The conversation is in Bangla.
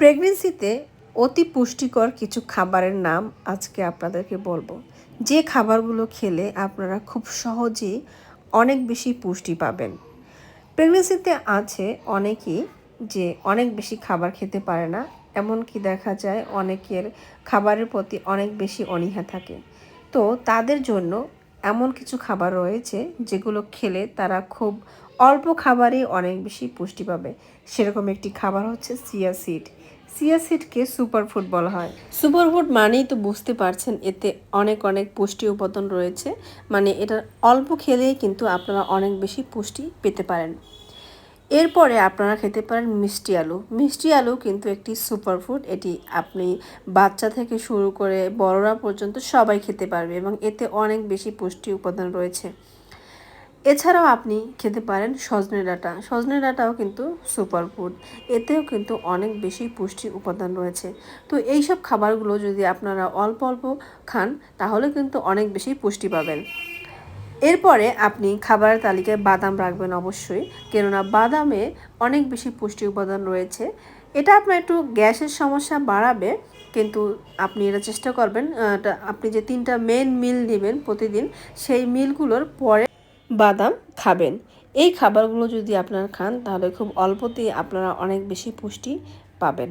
প্রেগনেন্সিতে অতি পুষ্টিকর কিছু খাবারের নাম আজকে আপনাদেরকে বলবো, যে খাবারগুলো খেলে আপনারা খুব সহজেই অনেক বেশি পুষ্টি পাবেন। প্রেগনেন্সিতে আছে অনেকেই যে অনেক বেশি খাবার খেতে পারে না, এমনকি দেখা যায় অনেকের খাবারের প্রতি অনেক বেশি অনীহা থাকে। তো তাদের জন্য এমন কিছু খাবার রয়েছে যেগুলো খেলে তারা খুব অল্প খাবারেই অনেক বেশি পুষ্টি পাবে। সেরকম একটি খাবার হচ্ছে চিয়া সিড। চিয়া সিডকে সুপারফুড বলা হয়। সুপারফুড মানেই তো বুঝতে পারছেন, এতে অনেক অনেক পুষ্টি উপাদান রয়েছে। মানে এটা অল্প খেলেই কিন্তু আপনারা অনেক বেশি পুষ্টি পেতে পারেন। এরপরে আপনারা খেতে পারেন মিষ্টি আলু। মিষ্টি আলু কিন্তু একটি সুপারফুড। এটি আপনি বাচ্চা থেকে শুরু করে বড়রা পর্যন্ত সবাই খেতে পারবে এবং এতে অনেক বেশি পুষ্টি উপাদান রয়েছে। এছাড়াও আপনি খেতে পারেন সজনে ডাঁটা। সজনে ডাঁটাও কিন্তু সুপারফুড, এতেও কিন্তু অনেক বেশি পুষ্টি উপাদান রয়েছে। তো এইসব খাবারগুলো যদি আপনারা অল্প অল্প খান তাহলে কিন্তু অনেক বেশি পুষ্টি পাবেন। এরপরে আপনি খাবারের তালিকায় বাদাম রাখবেন অবশ্যই, কেননা বাদামে অনেক বেশি পুষ্টি উপাদান রয়েছে। এটা আপনার একটু গ্যাসের সমস্যা বাড়াবে, কিন্তু আপনি এটা চেষ্টা করবেন আপনি যে 3টা মেন মিল নেবেন প্রতিদিন, সেই মিলগুলোর পরে বাদাম খাবেন। এই খাবারগুলো যদি আপনারা খান তাহলে খুব অল্পতেই আপনারা অনেক বেশি পুষ্টি পাবেন।